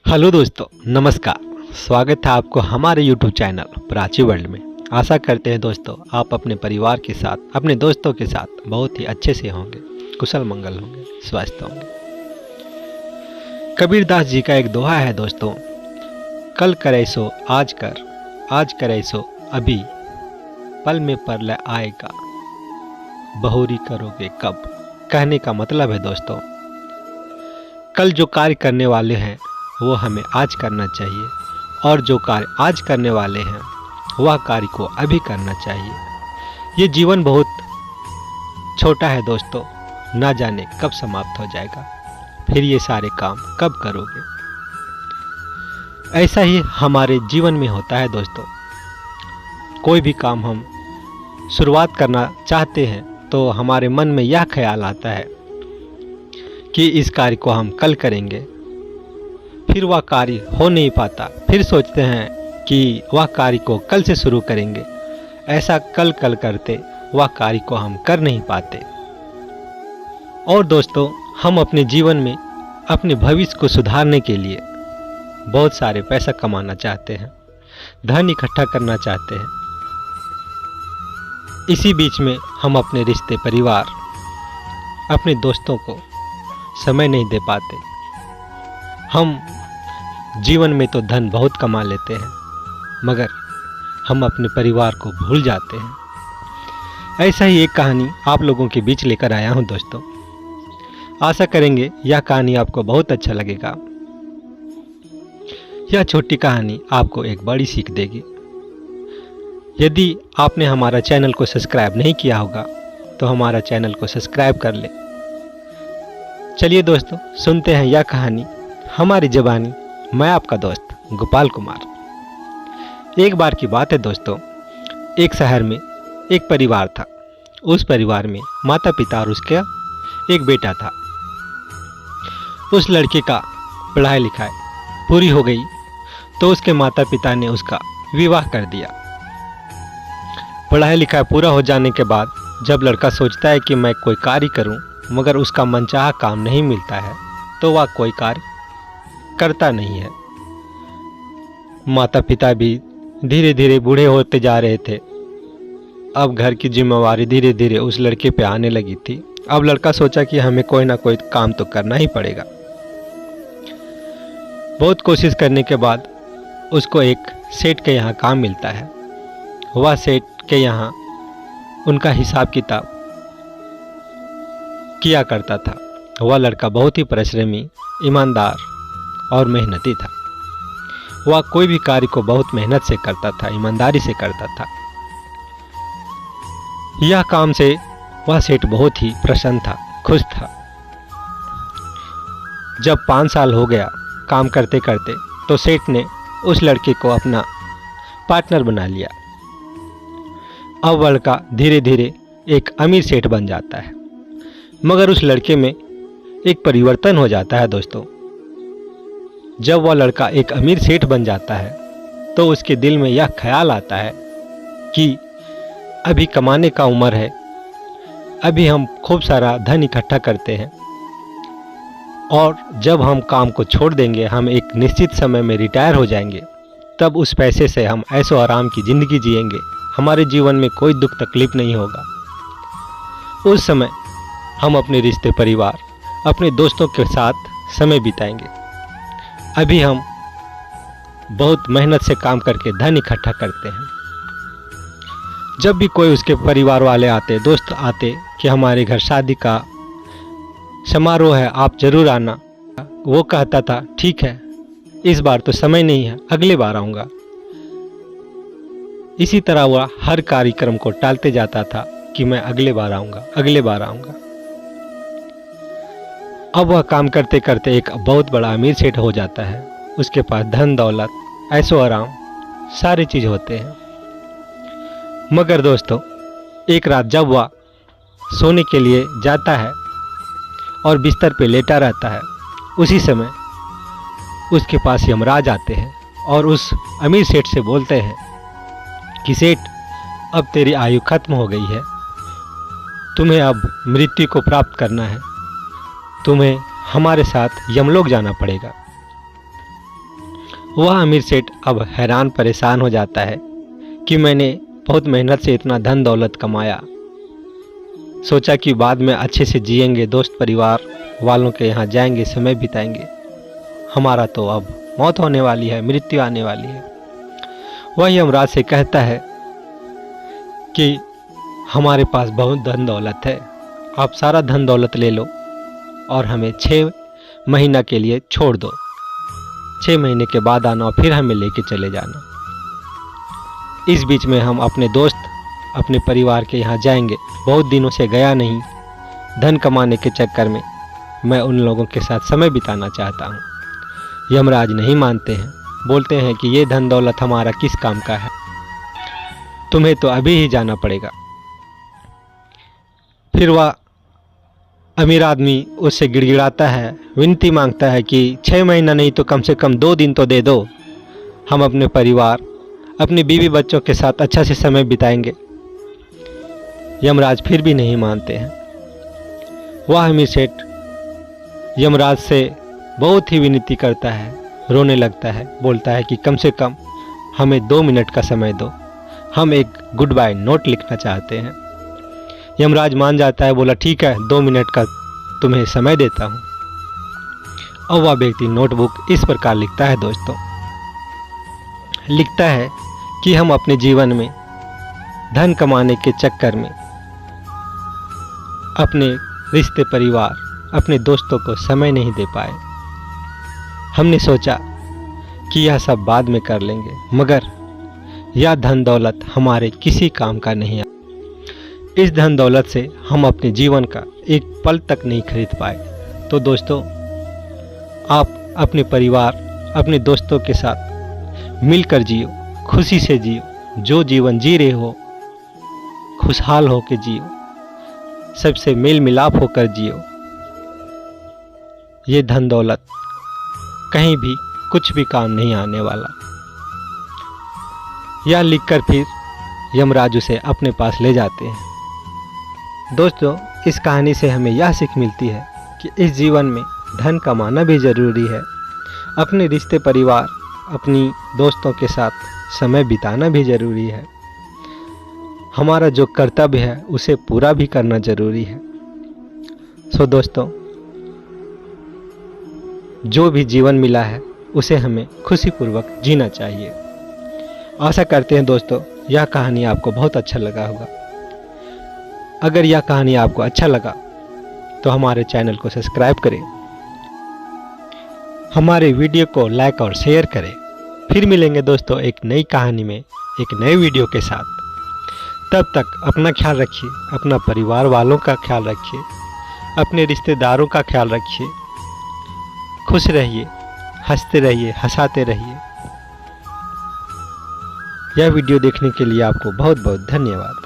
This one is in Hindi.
हेलो दोस्तों, नमस्कार। स्वागत है आपको हमारे YouTube चैनल प्राची वर्ल्ड में। आशा करते हैं दोस्तों आप अपने परिवार के साथ, अपने दोस्तों के साथ बहुत ही अच्छे से होंगे, कुशल मंगल होंगे, स्वस्थ होंगे। कबीरदास जी का एक दोहा है दोस्तों, कल करे सो आज कर, आज करे सो अभी, पल में परलय आएगा, बहुरी करोगे कब। कहने का मतलब है दोस्तों, कल जो कार्य करने वाले हैं वो हमें आज करना चाहिए, और जो कार्य आज करने वाले हैं वह कार्य को अभी करना चाहिए। ये जीवन बहुत छोटा है दोस्तों, ना जाने कब समाप्त हो जाएगा, फिर ये सारे काम कब करोगे। ऐसा ही हमारे जीवन में होता है दोस्तों। कोई भी काम हम शुरुआत करना चाहते हैं तो हमारे मन में यह ख्याल आता है कि इस कार्य को हम कल करेंगे, फिर वह कार्य हो नहीं पाता, फिर सोचते हैं कि वह कार्य को कल से शुरू करेंगे। ऐसा कल करते वह कार्य को हम कर नहीं पाते। और दोस्तों, हम अपने जीवन में अपने भविष्य को सुधारने के लिए बहुत सारे पैसा कमाना चाहते हैं, धन इकट्ठा करना चाहते हैं। इसी बीच में हम अपने रिश्ते, परिवार, अपने दोस्तों को समय नहीं दे पाते। हम जीवन में तो धन बहुत कमा लेते हैं, मगर हम अपने परिवार को भूल जाते हैं। ऐसा ही एक कहानी आप लोगों के बीच लेकर आया हूं दोस्तों। आशा करेंगे यह कहानी आपको बहुत अच्छा लगेगा। यह छोटी कहानी आपको एक बड़ी सीख देगी। यदि आपने हमारा चैनल को सब्सक्राइब नहीं किया होगा तो हमारा चैनल को सब्सक्राइब कर ले। चलिए दोस्तों, सुनते हैं यह कहानी हमारी ज़बानी। मैं आपका दोस्त गोपाल कुमार। एक बार की बात है दोस्तों, एक शहर में एक परिवार था। उस परिवार में माता पिता और उसका एक बेटा था। उस लड़के का पढ़ाई लिखाई पूरी हो गई तो उसके माता पिता ने उसका विवाह कर दिया। पढ़ाई लिखाई पूरा हो जाने के बाद जब लड़का सोचता है कि मैं कोई कार्य करूं, मगर उसका मनचाहा काम नहीं मिलता है, तो वह कोई कार्य करता नहीं है। माता पिता भी धीरे धीरे बूढ़े होते जा रहे थे। अब घर की जिम्मेवारी धीरे धीरे उस लड़के पे आने लगी थी। अब लड़का सोचा कि हमें कोई ना कोई काम तो करना ही पड़ेगा। बहुत कोशिश करने के बाद उसको एक सेठ के यहाँ काम मिलता है। वह सेठ के यहाँ उनका हिसाब किताब किया करता था। वह लड़का बहुत ही परिश्रमी, ईमानदार और मेहनती था। वह कोई भी कार्य को बहुत मेहनत से करता था, ईमानदारी से करता था। यह काम से वह सेठ बहुत ही प्रसन्न था, खुश था। जब 5 साल हो गया काम करते करते, तो सेठ ने उस लड़के को अपना पार्टनर बना लिया। अब वह लड़का धीरे धीरे एक अमीर सेठ बन जाता है। मगर उस लड़के में एक परिवर्तन हो जाता है दोस्तों। जब वह लड़का एक अमीर सेठ बन जाता है तो उसके दिल में यह ख्याल आता है कि अभी कमाने का उम्र है, अभी हम खूब सारा धन इकट्ठा करते हैं, और जब हम काम को छोड़ देंगे, हम एक निश्चित समय में रिटायर हो जाएंगे, तब उस पैसे से हम ऐशो आराम की ज़िंदगी जिएंगे। हमारे जीवन में कोई दुख तकलीफ नहीं होगा। उस समय हम अपने रिश्ते, परिवार, अपने दोस्तों के साथ समय बिताएंगे। अभी हम बहुत मेहनत से काम करके धन इकट्ठा करते हैं। जब भी कोई उसके परिवार वाले आते, दोस्त आते कि हमारे घर शादी का समारोह है, आप जरूर आना, वो कहता था ठीक है, इस बार तो समय नहीं है, अगले बार आऊँगा। इसी तरह वह हर कार्यक्रम को टालते जाता था कि मैं अगले बार आऊँगा, अगले बार आऊँगा। अब वह काम करते करते एक बहुत बड़ा अमीर सेठ हो जाता है। उसके पास धन दौलत, ऐशो आराम, सारे चीज़ होते हैं। मगर दोस्तों, एक रात जब वह सोने के लिए जाता है और बिस्तर पे लेटा रहता है, उसी समय उसके पास यमराज आते हैं और उस अमीर सेठ से बोलते हैं कि सेठ, अब तेरी आयु खत्म हो गई है, तुम्हें अब मृत्यु को प्राप्त करना है, तुम्हें हमारे साथ यमलोक जाना पड़ेगा। वह अमीर सेठ अब हैरान परेशान हो जाता है कि मैंने बहुत मेहनत से इतना धन दौलत कमाया, सोचा कि बाद में अच्छे से जिएंगे, दोस्त परिवार वालों के यहाँ जाएंगे, समय बिताएंगे, हमारा तो अब मौत होने वाली है, मृत्यु आने वाली है। वह यमराज से कहता है कि हमारे पास बहुत धन दौलत है, आप सारा धन दौलत ले लो और हमें 6 महीना के लिए छोड़ दो। 6 महीने के बाद आना और फिर हमें लेके चले जाना। इस बीच में हम अपने दोस्त, अपने परिवार के यहाँ जाएंगे। बहुत दिनों से गया नहीं, धन कमाने के चक्कर में मैं उन लोगों के साथ समय बिताना चाहता हूँ। यमराज नहीं मानते हैं, बोलते हैं कि ये धन दौलत हमारा किस काम का है, तुम्हें तो अभी ही जाना पड़ेगा। फिर वह अमीर आदमी उससे गिड़गिड़ाता है, विनती मांगता है कि 6 महीना नहीं तो कम से कम 2 दिन तो दे दो, हम अपने परिवार, अपनी बीवी बच्चों के साथ अच्छा से समय बिताएंगे। यमराज फिर भी नहीं मानते हैं। वह अमीर सेठ यमराज से बहुत ही विनती करता है, रोने लगता है, बोलता है कि कम से कम हमें 2 मिनट का समय दो, हम एक गुड बाय नोट लिखना चाहते हैं। यमराज मान जाता है, बोला ठीक है, 2 मिनट का तुम्हें समय देता हूँ। और वह व्यक्ति नोटबुक इस प्रकार लिखता है दोस्तों, लिखता है कि हम अपने जीवन में धन कमाने के चक्कर में अपने रिश्ते परिवार, अपने दोस्तों को समय नहीं दे पाए। हमने सोचा कि यह सब बाद में कर लेंगे, मगर यह धन दौलत हमारे किसी काम का नहीं है। इस धन दौलत से हम अपने जीवन का एक पल तक नहीं खरीद पाए। तो दोस्तों, आप अपने परिवार, अपने दोस्तों के साथ मिलकर जियो, खुशी से जियो, जो जीवन जी रहे हो खुशहाल हो के जियो, सबसे मेल मिलाप होकर जियो। ये धन दौलत कहीं भी कुछ भी काम नहीं आने वाला। यह लिखकर फिर यमराज उसे अपने पास ले जाते हैं। दोस्तों, इस कहानी से हमें यह सीख मिलती है कि इस जीवन में धन कमाना भी ज़रूरी है, अपने रिश्ते परिवार, अपनी दोस्तों के साथ समय बिताना भी ज़रूरी है। हमारा जो कर्तव्य है उसे पूरा भी करना ज़रूरी है। सो दोस्तों, जो भी जीवन मिला है उसे हमें खुशीपूर्वक जीना चाहिए। आशा करते हैं दोस्तों यह कहानी आपको बहुत अच्छा लगा होगा। अगर यह कहानी आपको अच्छा लगा तो हमारे चैनल को सब्सक्राइब करें, हमारे वीडियो को लाइक और शेयर करें। फिर मिलेंगे दोस्तों एक नई कहानी में, एक नए वीडियो के साथ। तब तक अपना ख्याल रखिए, अपना परिवार वालों का ख्याल रखिए, अपने रिश्तेदारों का ख्याल रखिए। खुश रहिए, हंसते रहिए, हंसाते रहिए। यह वीडियो देखने के लिए आपको बहुत बहुत धन्यवाद।